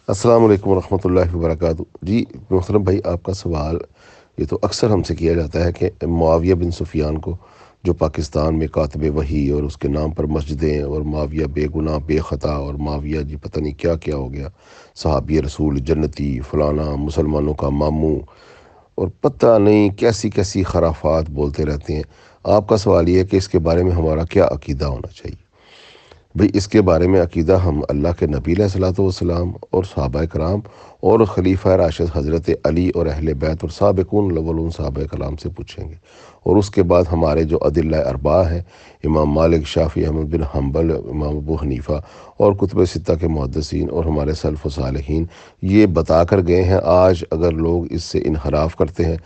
السلام علیکم ورحمۃ اللہ وبرکاتہ۔ جی محترم بھائی، آپ کا سوال یہ تو اکثر ہم سے کیا جاتا ہے کہ معاویہ بن سفیان کو، جو پاکستان میں کاتب وحی اور اس کے نام پر مسجدیں، اور معاویہ بے گناہ بے خطا، اور معاویہ جی پتہ نہیں کیا کیا ہو گیا، صحابی رسول جنتی فلانا، مسلمانوں کا ماموں، اور پتہ نہیں کیسی کیسی خرافات بولتے رہتے ہیں۔ آپ کا سوال یہ ہے کہ اس کے بارے میں ہمارا کیا عقیدہ ہونا چاہیے؟ بھئی اس کے بارے میں عقیدہ ہم اللہ کے نبی علیہ الصلوۃ والسلام اور صحابہ کرام اور خلیفہ راشد حضرت علی اور اہل بیت اور سابقون الاولون صحابہ کرام سے پوچھیں گے، اور اس کے بعد ہمارے جو ادلہ اربعہ ہیں، امام مالک، شافعی، احمد بن حنبل، امام ابو حنیفہ اور کتب ستہ کے محدثین اور ہمارے سلف و صالحین یہ بتا کر گئے ہیں۔ آج اگر لوگ اس سے انحراف کرتے ہیں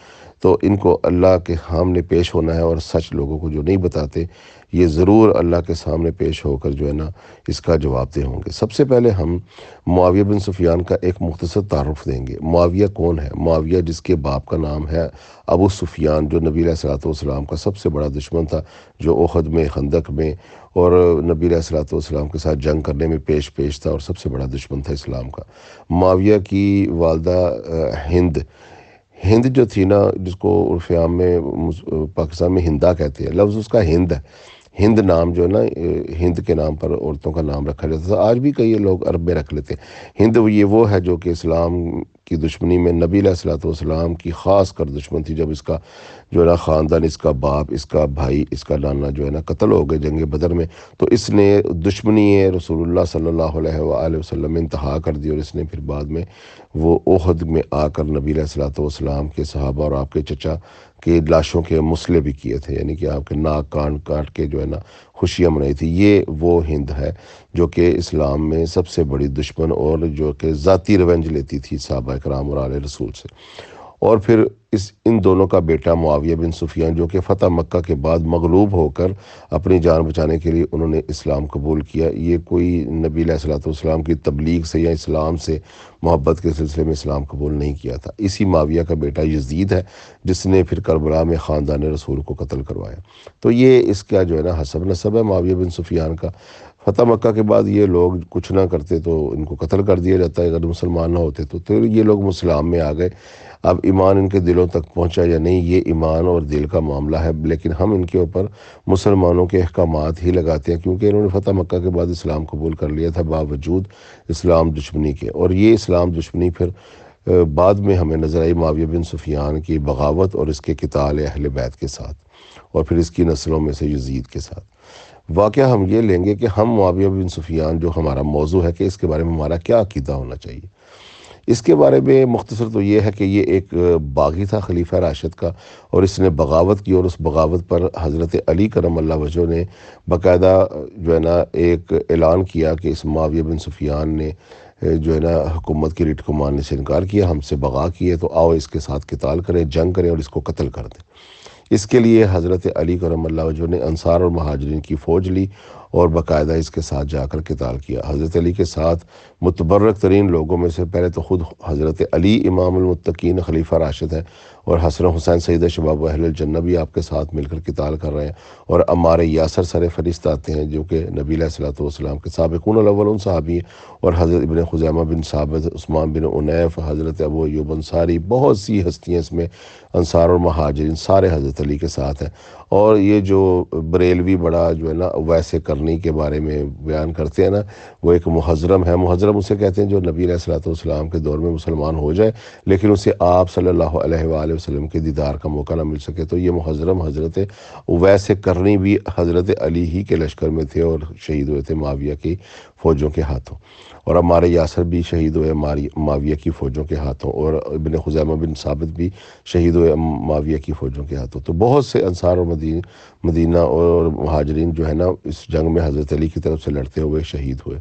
تو ان کو اللہ کے سامنے پیش ہونا ہے، اور سچ لوگوں کو جو نہیں بتاتے یہ ضرور اللہ کے سامنے پیش ہو کر جو ہے نا اس کا جواب دہ ہوں گے۔ سب سے پہلے ہم معاویہ بن سفیان کا ایک مختصر تعارف دیں گے۔ معاویہ کون ہے؟ معاویہ جس کے باپ کا نام ہے ابو سفیان، جو نبی علیہ الصلوۃ والسلام کا سب سے بڑا دشمن تھا، جو احد میں، خندق میں اور نبی علیہ الصلوۃ والسلام کے ساتھ جنگ کرنے میں پیش تھا، اور سب سے بڑا دشمن تھا اسلام کا۔ معاویہ کی والدہ ہند جو تھی نا، جس کو عرف عام میں پاکستان میں ہندا کہتے ہیں، لفظ اس کا ہند ہے۔ ہند نام جو ہے نا، ہند کے نام پر عورتوں کا نام رکھا جاتا تھا، آج بھی کئی لوگ عرب میں رکھ لیتے ہیں۔ ہند یہ وہ ہے جو کہ اسلام کی دشمنی میں نبی علیہ الصلوۃ والسلام کی خاص کر دشمن تھی۔ جب اس کا جو ہے نا خاندان، اس کا باپ، اس کا بھائی، اس کا نانا جو ہے نا قتل ہو گئے جنگ بدر میں، تو اس نے دشمنی رسول اللہ صلی اللہ علیہ وآلہ وسلم میں انتہا کر دی، اور اس نے پھر بعد میں وہ احد میں آ کر نبی علیہ الصلوۃ والسلام کے صحابہ اور آپ کے چچا کے لاشوں کے مسئلے بھی کیے تھے، یعنی کہ آپ کے ناک کان کاٹ کے جو ہے نا خوشیاں منائی تھی۔ یہ وہ ہند ہے جو کہ اسلام میں سب سے بڑی دشمن، اور جو کہ ذاتی ریونج لیتی تھی صحابہ کرام اور آل رسول سے۔ اور پھر ان دونوں کا بیٹا معاویہ بن سفیان، جو کہ فتح مکہ کے بعد مغلوب ہو کر اپنی جان بچانے کے لیے انہوں نے اسلام قبول کیا۔ یہ کوئی نبی علیہ الصلوۃ والسلام کی تبلیغ سے یا اسلام سے محبت کے سلسلے میں اسلام قبول نہیں کیا تھا۔ اسی معاویہ کا بیٹا یزید ہے جس نے پھر کربلا میں خاندان رسول کو قتل کروایا۔ تو یہ اس کا جو ہے نا حسب نسب ہے معاویہ بن سفیان کا۔ فتح مکہ کے بعد یہ لوگ کچھ نہ کرتے تو ان کو قتل کر دیا جاتا ہے، اگر مسلمان نہ ہوتے تو یہ لوگ اسلام میں آ گئے۔ اب ایمان ان کے دلوں تک پہنچا یا نہیں، یہ ایمان اور دل کا معاملہ ہے، لیکن ہم ان کے اوپر مسلمانوں کے احکامات ہی لگاتے ہیں، کیونکہ انہوں نے فتح مکہ کے بعد اسلام قبول کر لیا تھا باوجود اسلام دشمنی کے۔ اور یہ اسلام دشمنی پھر بعد میں ہمیں نظر آئی معاویہ بن سفیان کی بغاوت اور اس کے قتال اہل بیت کے ساتھ، اور پھر اس کی نسلوں میں سے یزید کے ساتھ۔ واقعہ ہم یہ لیں گے کہ ہم معاویہ بن سفیان جو ہمارا موضوع ہے کہ اس کے بارے میں ہمارا کیا عقیدہ ہونا چاہیے۔ اس کے بارے میں مختصر تو یہ ہے کہ یہ ایک باغی تھا خلیفہ راشد کا، اور اس نے بغاوت کی، اور اس بغاوت پر حضرت علی کرم اللہ وجہہ نے باقاعدہ جو ہے نا ایک اعلان کیا کہ اس معاویہ بن سفیان نے جو ہے نا حکومت کی ریٹ کو ماننے سے انکار کیا، ہم سے بغا کیے، تو آؤ اس کے ساتھ قتال کریں، جنگ کریں اور اس کو قتل کر دیں۔ اس کے لیے حضرت علی کرم اللہ وجہہ نے انصار اور مہاجرین کی فوج لی اور باقاعدہ اس کے ساتھ جا کر قتال کیا۔ حضرت علی کے ساتھ متبرک ترین لوگوں میں سے پہلے تو خود حضرت علی امام المتقین خلیفہ راشد ہیں، اور حسن حسین سید شباب اہل الجنہ بھی آپ کے ساتھ مل کر قتال کر رہے ہیں، اور عمار یاسر سر فہرست آتے ہیں جو کہ نبی علیہ الصلوۃ والسلام کے سابقون الاولون صحابی ہیں، اور حضرت ابن خزیمہ بن ثابت، عثمان بن عنیف، حضرت ابو ایوب انصاری، بہت سی ہستیاں اس میں انصار اور مہاجرین سارے حضرت علی کے ساتھ ہیں۔ اور یہ جو بریلوی بڑا جو ہے نا ویسے کرنی کے بارے میں بیان کرتے ہیں نا، وہ ایک محظرم ہے۔ محظرم اسے کہتے ہیں جو نبی علیہ الصلوۃ والسلام کے دور میں مسلمان ہو جائے لیکن اسے آپ صلی اللہ علیہ وآلہ وسلم کے دیدار کا موقع نہ مل سکے، تو یہ محظرم حضرت ویسے کرنی بھی حضرت علی ہی کے لشکر میں تھے اور شہید ہوئے تھے معاویہ کی فوجوں کے ہاتھوں، اور عمار یاسر بھی شہید ہوئے معاویہ کی فوجوں کے ہاتھوں، اور ابن خزیمہ بن ثابت بھی شہید ہوئے معاویہ کی فوجوں کے ہاتھوں۔ تو بہت سے انصار اور مدینہ اور مہاجرین جو ہے نا اس جنگ میں حضرت علی کی طرف سے لڑتے ہوئے شہید ہوئے۔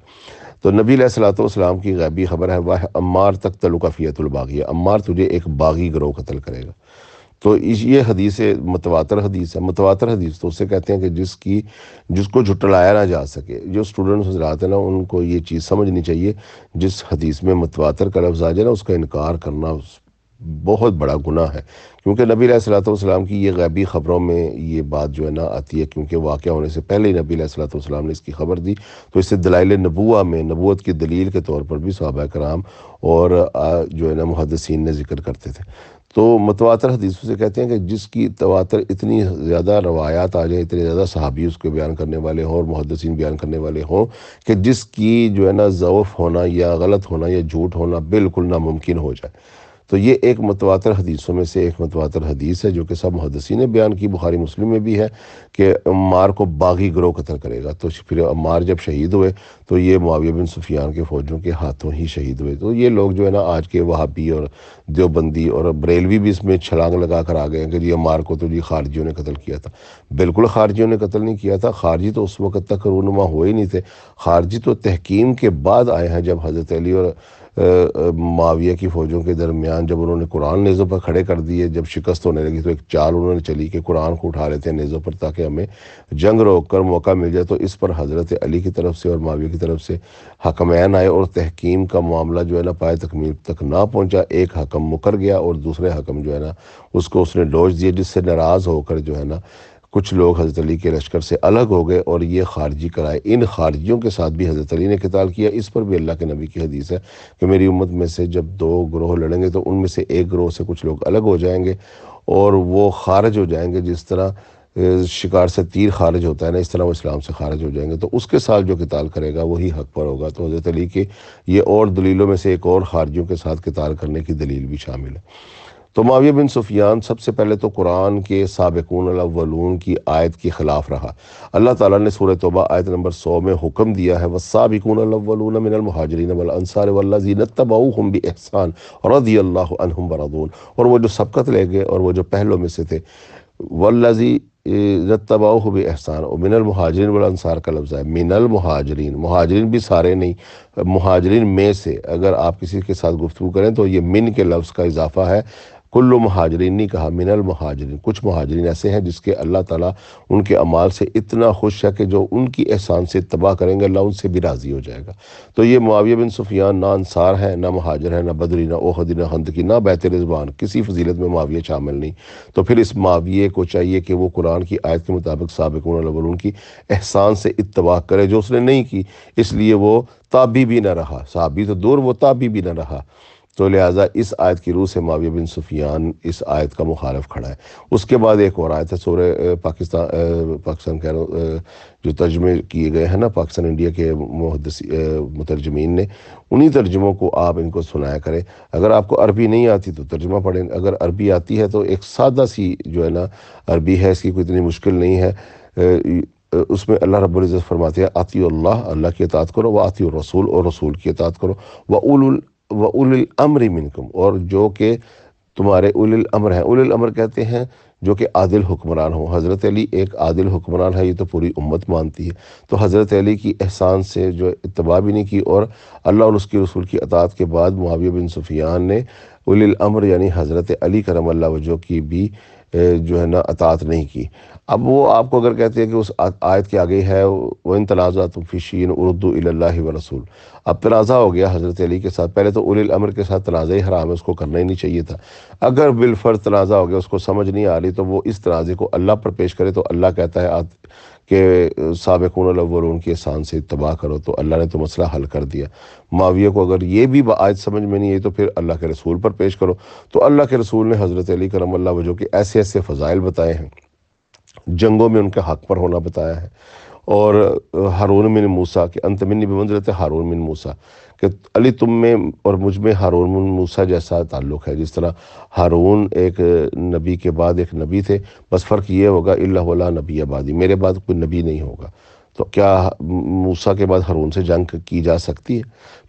تو نبی علیہ الصلوۃ والسلام کی غیبی خبر ہے، وہ عمار تک تلقا فیۃ الباغیہ، عمار تجھے ایک باغی گروہ قتل کرے گا۔ تو یہ حدیث متواتر حدیث ہے۔ متواتر حدیث تو اسے کہتے ہیں کہ جس کو جھٹلایا نہ جا سکے۔ جو اسٹوڈنٹس حضرات ہیں نا ان کو یہ چیز سمجھنی چاہیے، جس حدیث میں متواتر کا لفظ آ جائے نا اس کا انکار کرنا بہت بڑا گناہ ہے، کیونکہ نبی علیہ الصلوۃ والسلام کی یہ غیبی خبروں میں یہ بات جو ہے نا آتی ہے، کیونکہ واقعہ ہونے سے پہلے ہی نبی علیہ الصلوۃ والسلام نے اس کی خبر دی، تو اس سے دلائل نبوہ میں نبوت کی دلیل کے طور پر بھی صحابہ کرام اور جو ہے نا محدثین نے ذکر کرتے تھے۔ تو متواتر حدیثوں سے کہتے ہیں کہ جس کی تواتر اتنی زیادہ روایات آ جائیں، اتنے زیادہ صحابی اس کو بیان کرنے والے ہوں اور محدثین بیان کرنے والے ہوں، کہ جس کی جو ہے نا ضعف ہونا یا غلط ہونا یا جھوٹ ہونا بالکل ناممکن ہو جائے، تو یہ ایک متواتر حدیثوں میں سے ایک متواتر حدیث ہے جو کہ سب محدثین نے بیان کی، بخاری مسلم میں بھی ہے کہ عمار کو باغی گروہ قتل کرے گا۔ تو پھر عمار جب شہید ہوئے تو یہ معاویہ بن سفیان کے فوجوں کے ہاتھوں ہی شہید ہوئے۔ تو یہ لوگ جو ہے نا آج کے وہابی اور دیوبندی اور بریلوی بھی اس میں چھلانگ لگا کر آ گئے ہیں کہ جی عمار کو تو جی خارجیوں نے قتل کیا تھا۔ بالکل خارجیوں نے قتل نہیں کیا تھا، خارجی تو اس وقت تک رونما ہوئے نہیں تھے، خارجی تو تحکیم کے بعد آئے ہیں، جب حضرت علی اور معاویہ کی فوجوں کے درمیان جب انہوں نے قرآن نیزوں پر کھڑے کر دیے، جب شکست ہونے لگی تو ایک چال انہوں نے چلی کہ قرآن کو اٹھا لیتے ہیں نیزوں پر تاکہ ہمیں جنگ روک کر موقع مل جائے۔ تو اس پر حضرت علی کی طرف سے اور معاویہ کی طرف سے حکمین آئے اور تحکیم کا معاملہ جو ہے نا پائے تکمیل تک نہ پہنچا، ایک حکم مکر گیا اور دوسرے حکم جو ہے نا اس نے ڈوج دیا، جس سے ناراض ہو کر جو ہے نا کچھ لوگ حضرت علی کے لشکر سے الگ ہو گئے اور یہ خارجی کرائے۔ ان خارجیوں کے ساتھ بھی حضرت علی نے قتال کیا۔ اس پر بھی اللہ کے نبی کی حدیث ہے کہ میری امت میں سے جب دو گروہ لڑیں گے تو ان میں سے ایک گروہ سے کچھ لوگ الگ ہو جائیں گے اور وہ خارج ہو جائیں گے، جس طرح شکار سے تیر خارج ہوتا ہے نا، اس طرح وہ اسلام سے خارج ہو جائیں گے، تو اس کے ساتھ جو قتال کرے گا وہی حق پر ہوگا۔ تو حضرت علی کی یہ اور دلیلوں میں سے ایک اور خارجیوں کے ساتھ قتال کرنے کی دلیل بھی شامل ہے۔ تو معاویہ بن سفیان سب سے پہلے تو قرآن کے سابقون الاولون کی آیت کی خلاف رہا۔ اللہ تعالیٰ نے سورہ توبہ آیت نمبر 100 میں حکم دیا ہے والسابقون الاولون من المہاجرین والانصار والذین اتبعوہم بإحسان رضی اللہ عنہم ورضون، اور وہ جو سبقت لے گئے اور وہ جو پہلوں میں سے تھے، والذین اتبعوہ بإحسان، اور من المہاجرین والانصار کا لفظ ہے، من المہاجرین، مہاجرین بھی سارے نہیں، مہاجرین میں سے اگر آپ کسی کے ساتھ گفتگو کریں تو یہ من کے لفظ کا اضافہ ہے، کل مہاجرین نہیں کہا، من المہاجرین۔ کچھ مہاجرین ایسے ہیں جس کے اللہ تعالیٰ ان کے اعمال سے اتنا خوش ہے کہ جو ان کی احسان سے اتباع کریں گے اللہ ان سے بھی راضی ہو جائے گا۔ تو یہ معاویہ بن سفیان نہ انصار ہے، نہ مہاجر ہے، نہ بدری، نہ احدی، نہ خندقی، نہ بیعت رضوان، کسی فضیلت میں معاویہ شامل نہیں۔ تو پھر اس معاویہ کو چاہیے کہ وہ قرآن کی آیت کے مطابق سابقون الاولون کی احسان سے اتباع کرے، جو اس نے نہیں کی، اس لیے وہ تابعی بھی نہ رہا، صحابی تو دور، وہ تابعی بھی نہ رہا۔ تو لہٰذا اس آیت کی روح سے معاویہ بن سفیان اس آیت کا مخالف کھڑا ہے۔ اس کے بعد ایک اور آیت ہے، سورہ پاکستان کہہ رہا ہوں، جو ترجمے کیے گئے ہیں نا پاکستان انڈیا کے مترجمین نے، انہی ترجموں کو آپ ان کو سنایا کریں۔ اگر آپ کو عربی نہیں آتی تو ترجمہ پڑھیں، اگر عربی آتی ہے تو ایک سادہ سی جو ہے نا عربی ہے، اس کی کوئی اتنی مشکل نہیں ہے۔ اس میں اللہ رب العزت فرماتے ہیں اطیعوا اللہ، اللہ کی اطاعت کرو، واطیعوا الرسول، اور رسول کی اطاعت کرو، وَأُولِي الْأَمْرِ مِنْكُمْ، اور جو کہ تمہارے اولی الامر ہیں۔ اولی الامر کہتے ہیں جو کہ عادل حکمران ہوں۔ حضرت علی ایک عادل حکمران ہے، یہ تو پوری امت مانتی ہے۔ تو حضرت علی کی احسان سے جو اتباع بھی نہیں کی اور اللہ اور اس کے رسول کی اطاعت کے بعد معاویہ بن سفیان نے اولی الامر یعنی حضرت علی کرم اللہ وجہ کی بھی جو ہے نا اطاعت نہیں کی۔ اب وہ آپ کو اگر کہتے ہیں کہ اس آیت کے آگے ہے وَإِن تَنَازَعْتُمْ فِي شَيْءٍ فَرُدُّوهُ إِلَى اللَّهِ وَالرَّسُولِ، اب تنازع ہو گیا حضرت علی کے ساتھ، پہلے تو اولی الامر کے ساتھ تنازع ہی حرام ہے، اس کو کرنا ہی نہیں چاہیے تھا۔ اگر بالفرض تنازع ہو گیا، اس کو سمجھ نہیں آ رہی، تو وہ اس تنازع کو اللہ پر پیش کرے، تو اللہ کہتا ہے کہ سابقون الاولون کی احسان سے اتباع کرو، تو اللہ نے تو مسئلہ حل کر دیا۔ معاویہ کو اگر یہ بھی آیت سمجھ میں نہیں آئی تو پھر اللہ کے رسول پر پیش کرو۔ تو اللہ کے رسول نے حضرت علی کرم اللہ وجہ کے ایسے ایسے فضائل بتائے ہیں، جنگوں میں ان کے حق پر ہونا بتایا ہے، اور ہارون بن موسیٰ کہ انت منی بمنزلۃ ہارون بن موسیٰ، کہ علی تم میں اور مجھ میں ہارون بن موسیٰ جیسا تعلق ہے، جس طرح ہارون ایک نبی کے بعد ایک نبی تھے، بس فرق یہ ہوگا الا ولا نبی بعدی، میرے بعد کوئی نبی نہیں ہوگا۔ تو کیا موسیٰ کے بعد ہارون سے جنگ کی جا سکتی ہے؟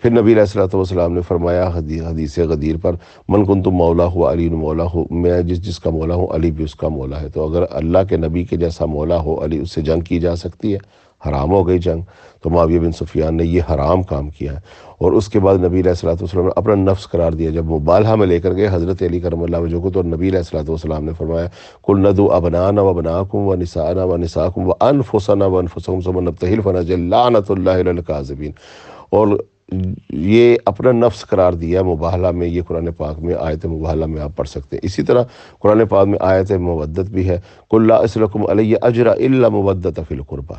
پھر نبی علیہ الصلوۃ والسلام نے فرمایا حدیث غدیر پر، من کنت مولا ہو علی مولا ہو، میں جس کا مولا ہوں علی بھی اس کا مولا ہے۔ تو اگر اللہ کے نبی کے جیسا مولا ہو علی، اس سے جنگ کی جا سکتی ہے؟ حرام ہو گئی جنگ۔ تو معاویہ بن سفیان نے یہ حرام کام کیا ہے، اور اس کے بعد نبی علیہ الصلوۃ والسلام نے اپنا نفس قرار دیا۔ جب مبالغہ میں لے کر گئے حضرت علی کرم اللہ وجہ کو، تو نبی علیہ الصلوۃ والسلام نے فرمایا قل ندعو ابناءنا وابناءکم ونساءنا ونساءکم وانفسنا وانفسکم ثم نبتہل فنجعل لعنۃ اللہ علی الکاذبین، اور یہ اپنا نفس قرار دیا مباہلہ میں، یہ قرآن پاک میں آیت مباہلہ میں آپ پڑھ سکتے ہیں۔ اسی طرح قرآن پاک میں آیت مودت بھی ہے، قُل لَا أَسْأَلُكُمْ عَلَيَّ أَجْرًا إِلَّا مَوَدَّةَ فِي الْقُرْبَى،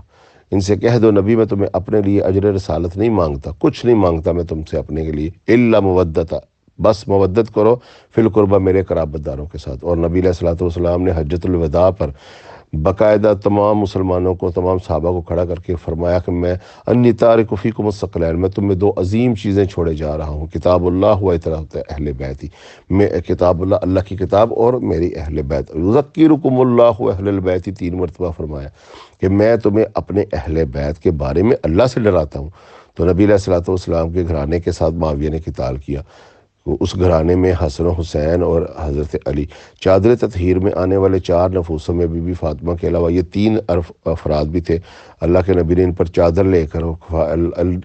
ان سے کہہ دو نبی میں تمہیں اپنے لیے اجر رسالت نہیں مانگتا، کچھ نہیں مانگتا میں تم سے اپنے کے لیے، إِلَّا مَوَدَّةَ، بس مودت کرو فی القربہ میرے قرابت داروں کے ساتھ۔ اور نبی علیہ الصلوۃ والسلام نے حجۃ الوداع پر باقاعدہ تمام مسلمانوں کو، تمام صحابہ کو کھڑا کر کے فرمایا کہ میں انی تارک فیکم الثقلین، میں تم میں دو عظیم چیزیں چھوڑے جا رہا ہوں، کتاب اللہ و اطاعت اہل بیتی، میں کتاب اللہ، اللہ کی کتاب اور میری اہل بیت، یذکرکم اللہ و اہل البیت، 3 مرتبہ فرمایا کہ میں تمہیں اپنے اہل بیت کے بارے میں اللہ سے ڈراتا ہوں۔ تو نبی علیہ الصلوۃ والسلام کے گھرانے کے ساتھ معاویہ نے قتال کیا، اس گھرانے میں حسن و حسین اور حضرت علی، چادر تطہیر میں آنے والے 4 نفوسوں میں بی بی فاطمہ کے علاوہ یہ 3 افراد بھی تھے۔ اللہ کے نبی نے ان پر چادر لے کر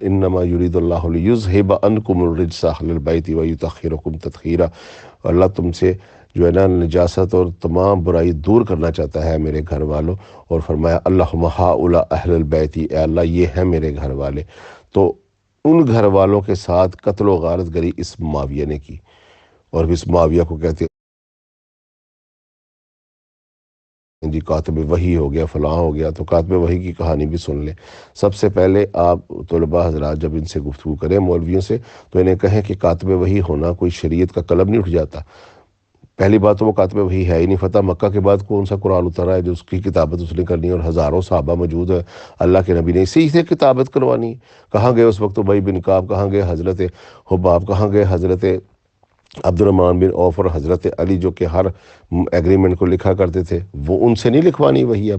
انما یرید اللہ لیذھب عنکم الرجس اہل البیت ویطہرکم تطہیرا، اللہ تم سے جو ہے نا نجاست اور تمام برائی دور کرنا چاہتا ہے میرے گھر والوں، اور فرمایا اللہم ہؤلاء اہل البیت، اے اللہ یہ ہیں میرے گھر والے۔ تو ان گھر والوں کے ساتھ قتل و غارت گری اس معاویہ نے کی، اور اس معاویہ کو کہتے ہیں جی کاتب وحی ہو گیا، فلاں ہو گیا۔ تو کاتب وحی کی کہانی بھی سن لیں۔ سب سے پہلے آپ طلباء حضرات جب ان سے گفتگو کریں مولویوں سے، تو انہیں کہیں کہ کاتب وحی ہونا کوئی شریعت کا قلم نہیں اٹھ جاتا۔ پہلی بات تو وہ کاتب وحی ہے ہی نہیں، فتح مکہ کے بعد کون سا قرآن اترا ہے جو اس کی کتابت اس نے کرنی ہے، اور ہزاروں صحابہ موجود ہے، اللہ کے نبی نے اسی سے کتابت کروانی ہے۔ کہاں گئے اس وقت ابی بن کعب، کہاں گئے حضرت حباب، کہاں گئے حضرت عبد الرحمن بن عوف اور حضرت علی جو کہ ہر ایگریمنٹ کو لکھا کرتے تھے، وہ ان سے نہیں لکھوانی وہی۔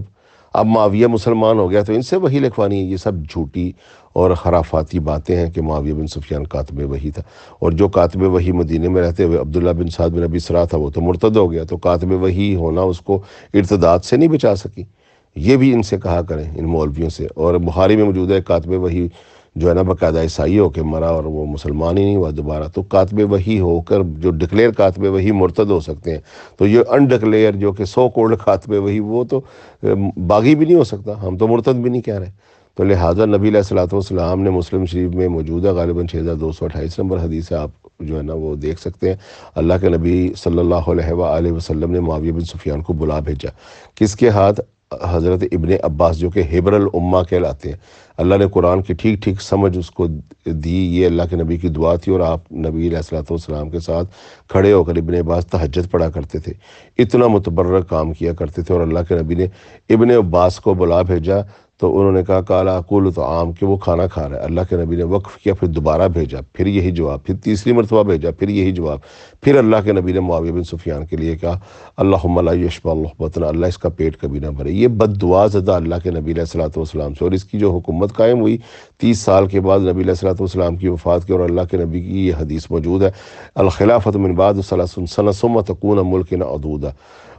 اب معاویہ مسلمان ہو گیا تو ان سے وہی لکھوانی ہے۔ یہ سب جھوٹی اور خرافاتی باتیں ہیں کہ معاویہ بن سفیان کاتب وحی تھا، اور جو کاتب وحی مدینے میں رہتے ہوئے عبداللہ بن سعد بن ابی سرا تھا وہ تو مرتد ہو گیا، تو کاتب وحی ہونا اس کو ارتداد سے نہیں بچا سکی۔ یہ بھی ان سے کہا کریں، ان مولویوں سے۔ اور بخاری میں موجود ہے کاتب وحی جو ہے نا باقاعدہ عیسائی ہو کے مرا اور وہ مسلمان ہی نہیں ہوا دوبارہ۔ تو کاتب وحی ہو کر جو ڈکلیئر کاتب وحی مرتد ہو سکتے ہیں، تو یہ ان ڈکلیئر جو کہ سو کوڈ کاتب وحی وہ تو باغی بھی نہیں ہو سکتا، ہم تو مرتد بھی نہیں کہہ رہے۔ تو لہٰذا نبی علیہ الصلوۃ والسلام نے مسلم شریف میں موجودہ غالباً 6228 نمبر حدیث ہے، آپ جو ہے نا وہ دیکھ سکتے ہیں، اللہ کے نبی صلی اللہ علیہ وآلہ وسلم نے معاویہ بن سفیان کو بلا بھیجا، کس کے ہاتھ؟ حضرت ابن عباس جو کہ حبر الامہ کہلاتے ہیں۔ اللہ نے قرآن کی ٹھیک ٹھیک سمجھ اس کو دی، یہ اللہ کے نبی کی دعا تھی، اور آپ نبی علیہ الصلوۃ والسلام کے ساتھ کھڑے ہو کر ابن عباس تہجد پڑھا کرتے تھے، اتنا متبرک کام کیا کرتے تھے۔ اور اللہ کے نبی نے ابن عباس کو بلا بھیجا تو انہوں نے کہا کالا اکول طعام، کہ وہ کھانا کھا رہا ہے۔ اللہ کے نبی نے وقف کیا، پھر دوبارہ بھیجا، پھر یہی جواب، پھر تیسری مرتبہ بھیجا، پھر یہی جواب۔ پھر اللہ کے نبی نے معاویہ بن سفیان کے لیے کہا اللہم لا یشبع اللہ بطنا، اللہ اس کا پیٹ کبھی نہ بھرے۔ یہ بد دعا زدہ اللہ کے نبی علیہ الصلوۃ والسلام سے، اور اس کی جو حکومت قائم ہوئی 30 سال کے بعد نبی علیہ الصلوۃ والسلام کی وفات کی، اور اللہ کے نبی کی یہ حدیث موجود ہے الخلافۃ من بعد 30 سنہ ثم تکون ملکا عضودا،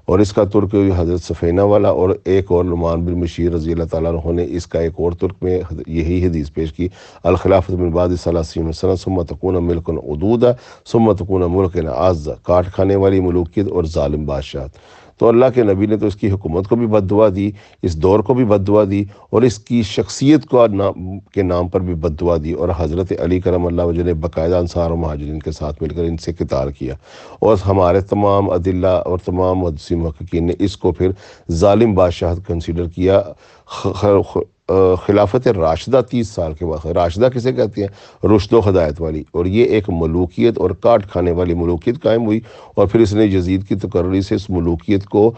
اور اس کا ترک حضرت سفینہ والا اور ایک اور نعمان بن بشیر رضی اللہ تعالیٰ عنہ نے اس کا ایک اور ترک میں یہی حدیث پیش کی الخلافۃ من بعد 30 سنہ ثم تکون ملکا عضودا ثم تکون ملکا اعزا، کاٹ کھانے والی ملوکیت اور ظالم بادشاہت۔ تو اللہ کے نبی نے تو اس کی حکومت کو بھی بد دعا دی، اس دور کو بھی بد دعا دی، اور اس کی شخصیت کو کے نام پر بھی بد دعا دی، اور حضرت علی کرم اللہ وجہ نے باقاعدہ انصار و مہاجرین کے ساتھ مل کر ان سے قتال کیا، اور ہمارے تمام ادلہ اور تمام محدثین محققین نے اس کو پھر ظالم بادشاہت کنسیڈر کیا۔ خلافت راشدہ 30 سال کے بعد، راشدہ کسے کہتے ہیں؟ رشد و ہدایت والی، اور یہ ایک ملوکیت اور کاٹ کھانے والی ملوکیت قائم ہوئی، اور پھر اس نے یزید کی تقرری سے اس ملوکیت کو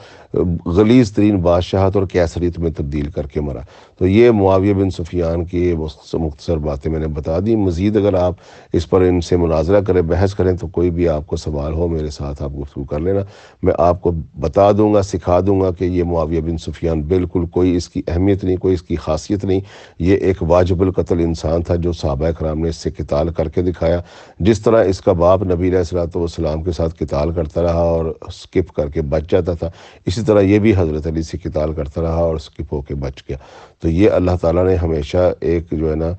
غلیظ ترین بادشاہت اور کیسریت میں تبدیل کر کے مرا۔ تو یہ معاویہ بن سفیان کی مختصر باتیں میں نے بتا دی۔ مزید اگر آپ اس پر ان سے مناظرہ کریں، بحث کریں، تو کوئی بھی آپ کو سوال ہو میرے ساتھ آپ گفتگو کر لینا، میں آپ کو بتا دوں گا، سکھا دوں گا کہ یہ معاویہ بن سفیان بالکل کوئی اس کی اہمیت نہیں، کوئی اس کی خاصیت نہیں، یہ ایک واجب القتل انسان تھا جو صحابہ کرام نے اس سے قتال کر کے دکھایا۔ جس طرح اس کا باپ نبی علیہ الصلوۃ والسلام کے ساتھ قتال کرتا رہا اور اسکپ کر کے بچ جاتا تھا، اسی طرح یہ بھی حضرت علی سے قتال کرتا رہا اور اسکپ ہو کے بچ گیا۔ تو یہ اللہ تعالیٰ نے ہمیشہ ایک جو ہے نا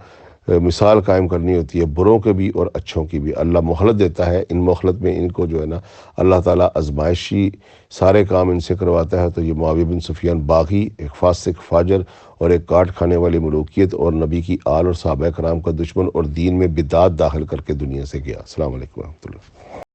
مثال قائم کرنی ہوتی ہے بروں کے بھی اور اچھوں کی بھی۔ اللہ مہلت دیتا ہے، ان مہلت میں ان کو جو ہے نا اللہ تعالیٰ آزمائشی سارے کام ان سے کرواتا ہے۔ تو یہ معاویہ بن سفیان باغی، ایک فاسق فاجر اور ایک کاٹ کھانے والی ملوکیت اور نبی کی آل اور صحابہ کرام کا دشمن اور دین میں بدعات داخل کر کے دنیا سے گیا۔ السلام علیکم ورحمۃ اللہ۔